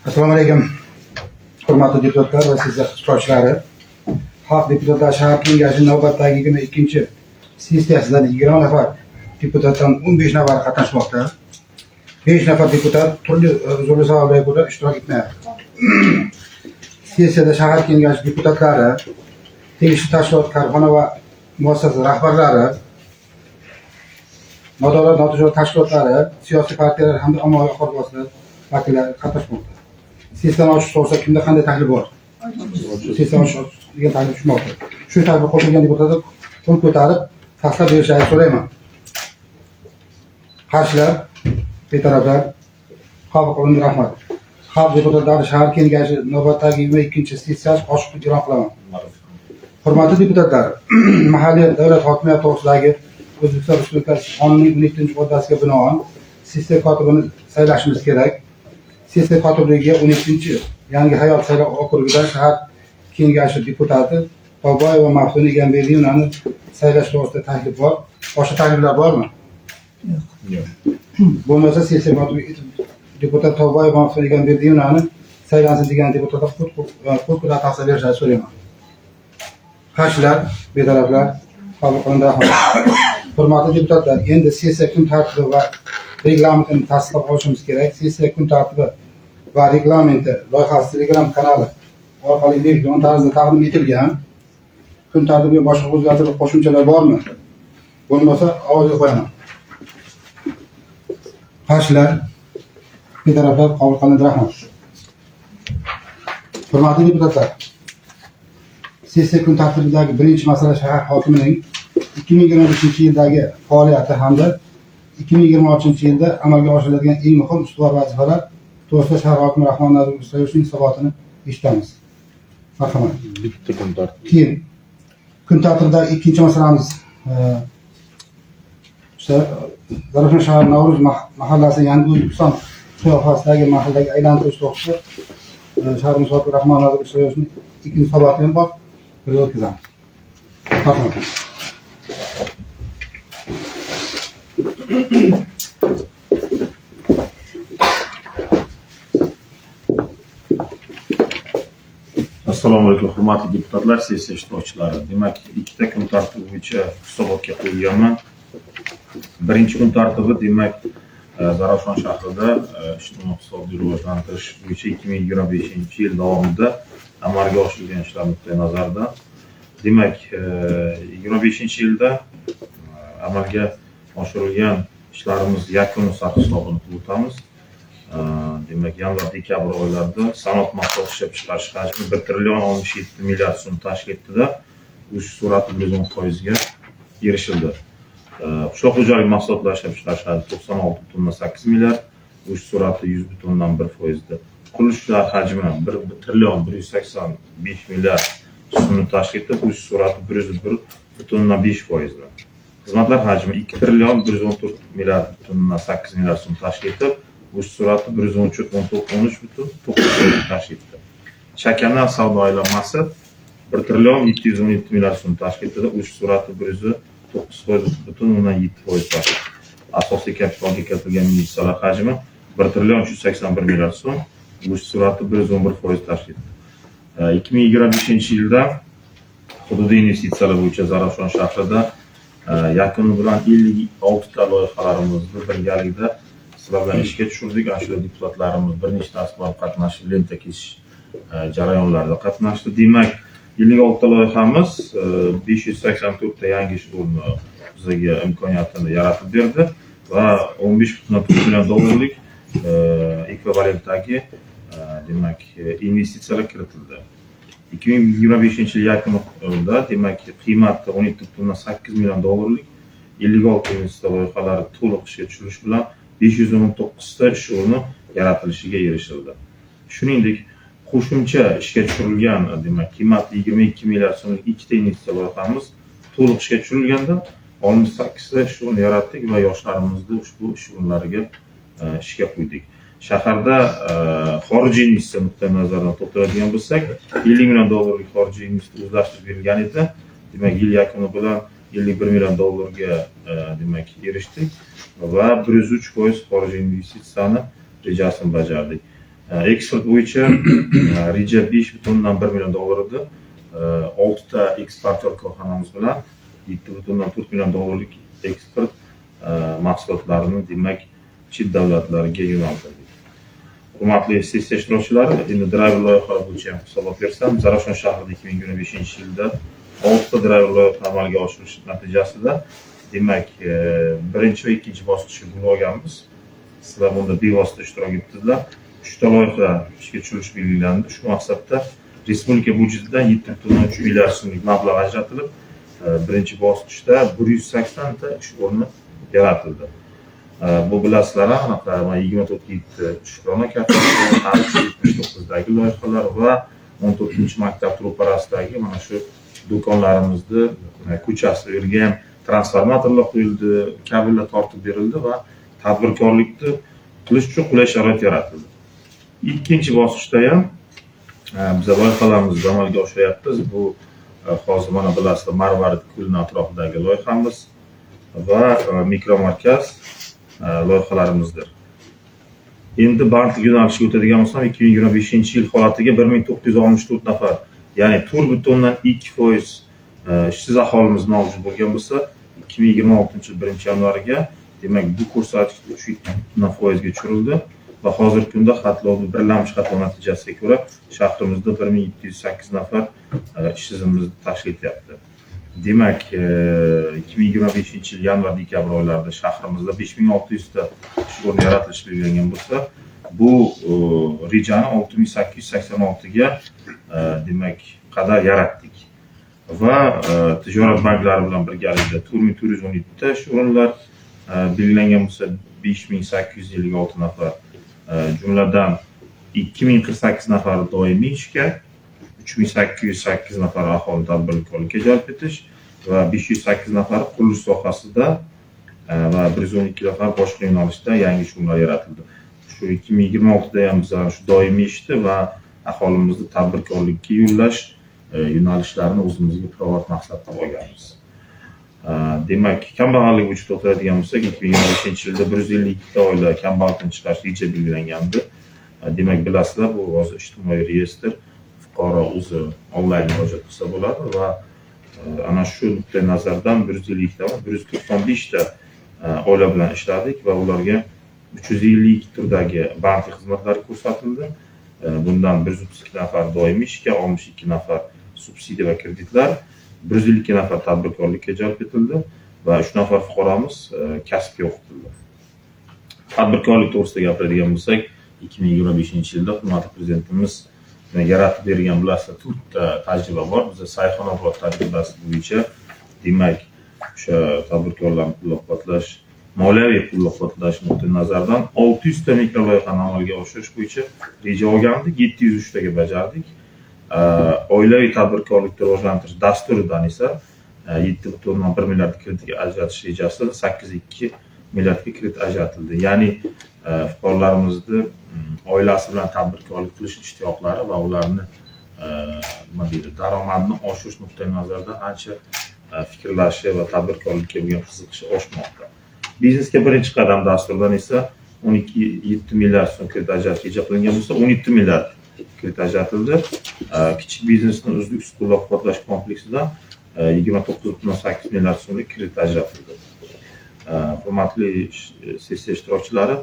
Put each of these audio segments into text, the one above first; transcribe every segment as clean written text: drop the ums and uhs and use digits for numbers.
Assalomu alaykum. Hurmatli deputatlar va siz ishtirokchilari. Xalq deputatlar shahar kengashi navbatdagi 22-sessiyasida 20 nafar deputatdan 15 nafar qatnashmoqda. 5 nafar deputat turli uzrli sabablarga ko'ra ishtirok etmayapti. Sessiyada shahar kengashi deputatlari, tegishli tashkilot, korxona va muassasa rahbarlari, nodavlat notijorat tashkilotlari, siyosiy partiyalar hamda ommaviy axborot vositalari vakillari qatnashmoqda. Sessiyani ochish to'g'risida kimda qanday taklif bor? Sessiyani ochish degan taklif tushmoqda. Shu taklif qo'shilgan deputatlar qo'l ko'tarib tasdiqlab berishlarini so'rayman. Qarshilar, betaraflar, qabul qilindi. Rahmat. Xalq deputatlari shahar kengashi navbatdagi 22-sessiyasi ochiq e'lon qilaman. Hurmatli deputatlar, mahalliy davlat hokimiyati to'g'risidagi O'zbekiston Respublikasi qonunining 17-moddasiga binoan sessiya kotibini saylashimiz kerak. Sessiya kotibligiga 12 Yangi hayot saylov okrugidan shahar kengashi deputati Tog'boyeva Maftuna Egamberdiyevnani saylash to'g'risida taklif bor. Boshqa takliflar bormi? Yo'q. Bo'lmasa sessiya kotibi deputat Tog'boyeva Maftuna Egamberdiyevnani saylansin degan deputatlar qo'l ko'tarib tasdiq berishlarini so'rayman. Qarshilar, betaraflar, qabul qilindi. Rahmat. Hurmatli deputatlar, endi sessiya kun tartibi va reglamentini tasdiqlab olishimiz kerak. Sessiya kun tartibi va reglamenti loyihasi Telegram kanali orqali elektron tarzda taqdim etilgan. Kun tartibiga boshqa o'zgartirish qo'shimchalar bormi? Bo'lmasa ovozga qo'yaman. Qarshilar, betaraflar, qabul qilindi. Rahmat. Hurmatli deputatlar, sessiya kun tartibidagi birinchi masala shahar hokimining 2023-yildagi faoliyati hamda 2026-yilda amalga oshiriladigan eng muhim ustuvor vazifalar to'g'risida shahar hokimi Rahmon Nazarboyevning hisobotini eshitamiz. Marhamat. Bitta kun tartib. Keyin kun tartibidagi ikkinchi masalamiz Zarafshon shahar Navro'z mahallasi Yangi O'zbekiston qiyofasidagi mahalladagi aylantirish to'g'risida shahar hokimi Rahmon Nazarboyevning ikkinchi hisoboti ham bor. Birga o'tkazamiz. Marhamat. Assalomu alaykum hurmatli deputatlar, sessiya ishtirokchilari. Demak, ikkita kun tartibi bo'yicha hisobotga qo'yilganman. Birinchi kun tartibi demak Zarafshon shahrida ijtimoiy-iqtisodiy rivojlantirish bo'yicha 2025-yil davomida amalga oshirilgan ishlar nuqtai nazaridan. Demak, 25-yilda amalga oshirilgan ishlarimiz yakuni sarhisobini qilib o'tamiz. Demak, yanvar-dekabr oylarida sanoat mahsulot ishlab chiqarish hajmi 1 trillion 67 milliard so'm tashkil etdi. O'sish sur'ati 110% ga erishildi. Qishloq xo'jaligi mahsulotlari ishlab chiqarish hajmi 96,8 milliard, o'sish sur'ati 100,1%. Qurilishlar hajmi 1 trillion 185 milliard so'mni tashkil etib, o'sish sur'ati 101,5%. Xizmatlar hajmi 2 trillion 114 milliard 8 milliard so'm tashkil etib, o'sish sur'ati 113,9% tashkil etdi. Shakarlar savdo aylanmasi 1 trillion 717 milliard so'm tashkil etdi, o'sish sur'ati 109,7% tashkil etdi. Asosiy kapitalga kiritilgan investitsiyalar hajmi 1 trillion 381 milliard so'm, o'sish sur'ati 111% tashkil etdi. 2025-yilda hududiy investitsiyalar bo'yicha Zarafshon shahrida yakuni bilan 56 ta loyihalarimizni birgalikda sizlar bilan ishga tushirdik. Ashula deputatlarimiz bir nechta asbob qatnashib, lenta kesish jarayonlarida qatnashdi. Demak, 56 ta loyihamiz 584 ta yangi ish o'rni bizga imkoniyatini yaratib berdi va 15,4 million dollarlik ekvivalentdagi demak investitsiyalar kiritildi. 2025-yil yakunida demak qiymati 17,8 million dollarlik 56 investitsiya loyihalari to'liq ishga tushirish bilan 519 ta ish o'rni yaratilishiga erishildi. Shuningdek, qo'shimcha ishga tushirilgan demak qiymati 22 milliard so'mlik ikkita investitsiya loyihamiz to'liq ishga tushirilganda 68 ta ish o'rni yaratdik va yoshlarimizni ushbu ish o'rnlariga ishga qo'ydik. Shaharda xorijiy investitsiya nuqtai nazaridan to'xtaladigan bo'lsak, 50 million dollarlik xorijiy investitsiya o'zlashtirib berilgan edi. Demak, yil yakuni bilan 51 million dollarga demak erishdik va 103% xorijiy investitsiyani rejasini bajardik. Eksport bo'yicha reja 5,1 million dollar edi. 6 ta eksportyor korxonamiz bilan 7,4 million dollarlik eksport mahsulotlarini demak chet davlatlarga yo'naltirdik. Hurmatli sessiya ishtirokchilari, endi driver loyihalari bo'yicha ham hisobot bersam, Zarafshon shahrida 2025-yilda 6 ta driver loyihani amalga oshirish natijasida demak birinchi va ikkinchi bosqichga bo'lib olganmiz. Sizlar bunda bevosita ishtirok etdinglar. 3 ta loyiha ishga tushirilishi belgilandi. Shu maqsadda respublika byudjetidan 7,3 milliard so'mlik mablag' ajratilib, birinchi bosqichda 180 ta ish o'rni yaratildi. Bu bilasizlar, anaqa 24 Shukrona kafesi, 79dagi loyihalar va 14-maktab ro'parasidagi mana shu do'konlarimizni ko'chasi yerga ham transformatorlar qo'yildi, kabellar tortib berildi va tadbirkorlikni qilish uchun qulay sharoit yaratildi. Ikkinchi bosqichda ham biz loyihalarimizni amalga oshiryapmiz. Bu hozir mana bilasizlar, Marvarid ko'lining atrofidagi loyihamiz va mikromarkaz loyihalarimizdir. Endi bandlik yo'nalishiga o'tadigan bo'lsam, 2025-yil holatiga 1964 nafar, ya'ni 4,2% ishsiz aholimiz mavjud bo'lgan bo'lsa, 2026-yil 1-yanvariga demak bu ko'rsatkich 3,7% ga tushirildi va hozirgi kunda xatlovni birlamchi xatlov natijasiga ko'ra shahrimizda 1708 nafar ishsizimiz tashkil etyapti. Demak, 2025-yil yanvar-dekabr oylarida shahrimizda 5600 ta ish o'rni yaratilishi belgilangan bo'lsa, bu rejani 6886 ga demak qadar yaratdik. Va tijorat banklari bilan birgalikda 4417 ta ish o'rinlar belgilangan bo'lsa, 5856 nafar, jumladan 2048 nafar doimiy ishga, 3808 nafar aholi tadbirkorlikka jalb etish va 508 nafar qurilish sohasida va 112 nafar boshqa yo'nalishda yangi ish o'rinlari yaratildi. Shu 2026da ham biz shu doimiy ishni va aholimizni tadbirkorlikka yo'llash yo'nalishlarini o'zimizga pirovard maqsad qilib olganmiz. Demak, kambag'allik bo'yicha to'xtaladigan bo'lsak, 2025-yilda 152 ta oila kambag'allikdan chiqarish reja belgilangandi. Demak, bilasizlar, bu hozir ijtimoiy reyestr, fuqaro o'zi onlayn murojaat qilsa bo'ladi va ana shu nuqtai nazardan 152 ta, 195 ta oila bilan ishladik va ularga 352 turdagi bandlik xizmatlari ko'rsatildi. Bundan 132 nafar doimiy ishga, 62 nafar subsidiya va kreditlar, 152 nafar tadbirkorlikka jalb etildi va 3 nafar fuqaromiz kasbga o'qitildi. Tadbirkorlik to'g'risida gapiradigan bo'lsak, 2025-yilda hurmatli prezidentimiz yaratib bergan bilasizlar 4 ta tajriba bor. Bizda Sayxonobod tajribasi bo'yicha demak o'sha tadbirkorlarni qo'llab-quvvatlash, moliyaviy qo'llab-quvvatlash nuqtai nazaridan 600 ta mikro loyihani amalga oshirish bo'yicha reja olgandik, 703 taga bajardik. Oilaviy tadbirkorlikni rivojlantirish dasturidan esa 7,1 milliard kredit ajratish rejasida 8,2 milliardga kredit ajratildi. Ya'ni fuqarolarimizni oilasi bilan tadbirkorlik qilish ishtiyoqlari va ularni nima deydi, daromadini oshirish nuqtai nazaridan ancha fikrlashi va tadbirkorlikka bo'lgan qiziqishi oshmoqda. Biznesga birinchi qadam dasturidan esa 12,7 milliard so'm kredit ajratish reja qilingan bo'lsa, 17 milliard kredit ajratildi. Kichik biznesni uzluksiz qo'llab-quvvatlash kompleksidan 29,8 milliard so'mlik kredit ajratildi. Hurmatli sessiya ishtirokchilari,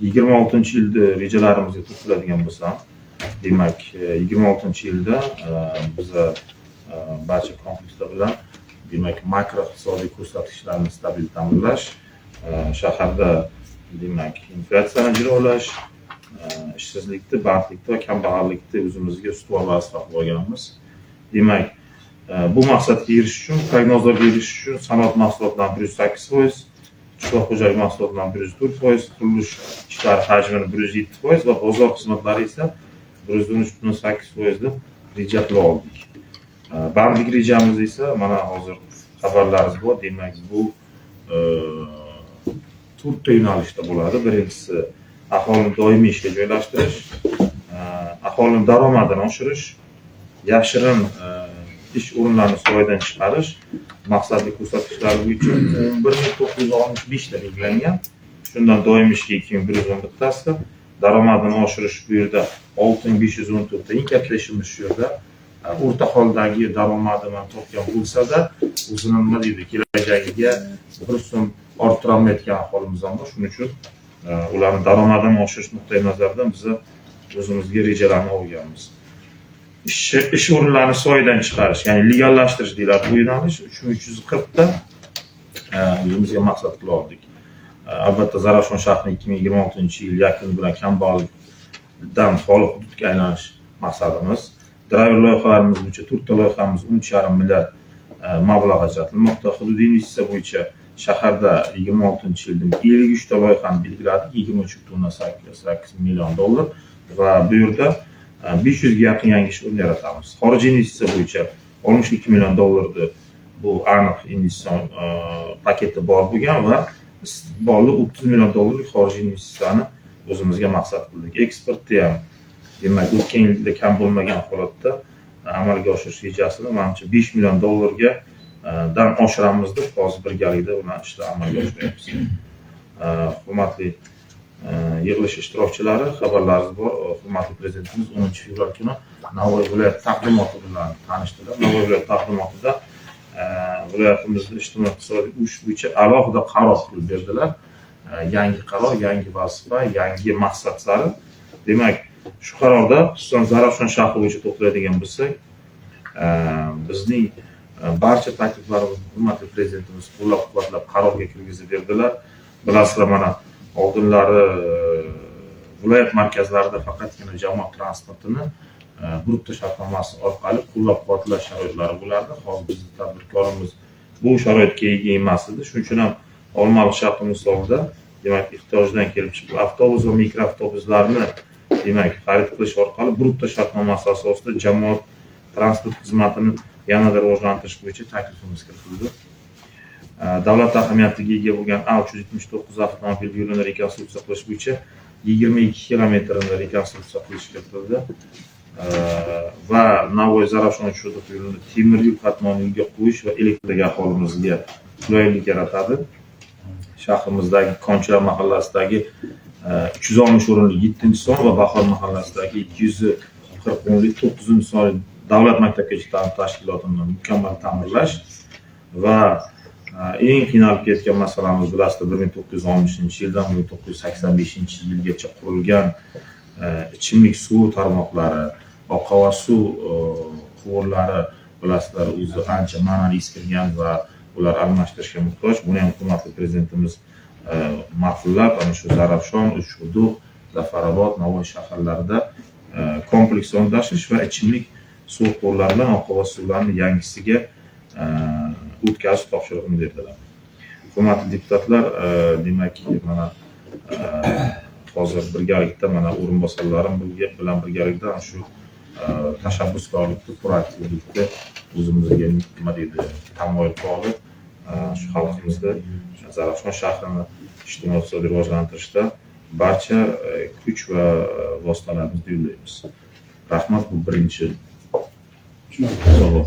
26-yilda rejalarimizga to'xtaladigan bo'lsam, demak 26-yilda biz barcha komplekslar bilan demak makro iqtisodiy ko'rsatkichlarni stabil ta'minlash, shaharda demak inflyatsiyani jilovlash, ishsizlikni, bandlikni va kambag'allikni o'zimizga ustuvor vazifa qilib olganmiz. Demak, bu maqsadga erishish uchun, prognozlarga erishish uchun sanoat mahsulotlaridan 108%, qishloq xo'jalik mahsulotlaridan 104%, qurilish ishlari hajmini 107% va bozor xizmatlari esa 113,8% deb reja qilib oldik. Bandlik rejamiz esa mana hozir xabarlarimiz bor. Demak, bu 4 ta yo'nalishda bo'ladi. Birinchisi aholini doimiy ishga joylashtirish, aholini daromadini oshirish, yashirin ish o'rinlarini soydan chiqarish, maqsadli ko'rsatkichlari bo'yicha 11965 ta belgilangan. Shundan doimiy ishga 2111 tasi, daromadini oshirish bu yerda 6514 eng katta ishimiz shu yerda. O'rta holdagi daromadini topgan bo'lsa-da, o'zini nima deydi, kelajagiga bir so'm orttirolmayotgan ahvolimiz ham bor. Shuning uchun ularni daromadini oshirish nuqtai nazaridan biz o'zimizga rejalarni olganmiz. Ish o'rinlarini soydan chiqarish, ya'ni legallashtirish deyiladi bu yo'nalish. 3340 ta o'zimizga maqsad qila oldik. Albatta Zarafshon shahrining 2026-yil yakuni bilan kambag'allikdan xoli hududga aylanish maqsadimiz. Driver loyihalarimiz bo'yicha 4 ta loyihamiz 13,5 milliard mablag' ajratilmoqda. Hududiy investitsiya bo'yicha shaharda 26-yilda 53 ta loyihani belgiladik, 23,8 million dollar va bu yerda 500 ga yaqin yangi ish o'rni yaratamiz. Xorijiy investitsiya bo'yicha 62 million dollarni bu aniq investitsion paketi bor bo'lgan va istiqbolli 30 million dollarlik xorijiy investitsiyani o'zimizga maqsad qildik. Eksportni ham demak o'tgan yilda kam bo'lmagan holatda amalga oshirish rejasini menimcha 5 million dollarga dan oshiramiz deb hozir birgalikda buni ishda amalga oshiryapmiz. Hurmatli yig'ilish ishtirokchilari, xabarlaringiz bor. Hurmatli prezidentimiz 10 fevral kuni Navoiy viloyat taqdimoti bilan tanishdilar. Navoiy viloyat taqdimotida viloyatimizda ijtimoiy-iqtisodiy ish bo'yicha alohida qaror qilib berdilar. Yangi qaror, yangi vazifa, yangi maqsad sari. Demak, shu qarorda xususan Zarafshon shahri bo'yicha to'xtaladigan bo'lsak, bizning barcha takliflarimizni hurmatli prezidentimiz qo'llab-quvvatlab qarorga kirgizib berdilar. Bilasizlar, mana oldinlari viloyat markazlarida faqatgina jamoat transportini gruppa shartnomasi orqali qo'llab-quvvatlash sharoitlari bo'lardi. Hozir bizning tadbirkorimiz bu sharoitga ega emas edi. Shuning uchun ham Olmaliq shahri misolida demak ehtiyojdan kelib chiqib avtobus va mikroavtobuslarni demak xarid qilish orqali gruppa shartnomasi asosida jamoat transport xizmatini yanada rivojlantirish bo'yicha taklifimiz kiritildi. Davlat ahamiyatiga ega bo'lgan A379 avtomobil yo'lini rekonstruksiya qilish bo'yicha 22 kilometrni rekonstruksiya qilish kiritildi. Va Navoiy Zarafshon Shodod yo'lini temir yo'l qatnovini yo'lga qo'yish va elektrga aholimizga qulaylik yaratadi. Shahrimizdagi Konchilar mahallasidagi 360 o'rinli 7-son va Bahor mahallasidagi 240 o'rinli 9-sonli davlat maktabgacha ta'lim tashkilotini mukammal ta'mirlash va eng qiynalib ketgan masalamiz bilasizlar 1960-yildan 1985-yilgacha qurilgan ichimlik suvi tarmoqlari, oqova suv quvurlari bilasizlar o'zi ancha ma'nan eskirgan va ular almashtirishga muhtoj. Buni ham hurmatli prezidentimiz ma'qullab, ana shu Zarafshon, Uchquduq, Zafarobod, Navoiy shaharlarida kompleks yondashish va ichimlik suv quvurlari bilan oqova suvlarni yangisiga o'tkazish topshirig'ini berdilar. Hurmatli deputatlar, demak mana hozir birgalikda mana o'rinbosarlarim bilan birgalikda shu tashabbuskorlikni, proaktivlikni o'zimizga nima deydi, tamoyil qilib, shu xalqimizda Zarafshon shahrini ijtimoiy-iqtisodiy rivojlantirishda barcha kuch va vositalarimizni yo'llaymiz. Rahmat, bu birinchi savol.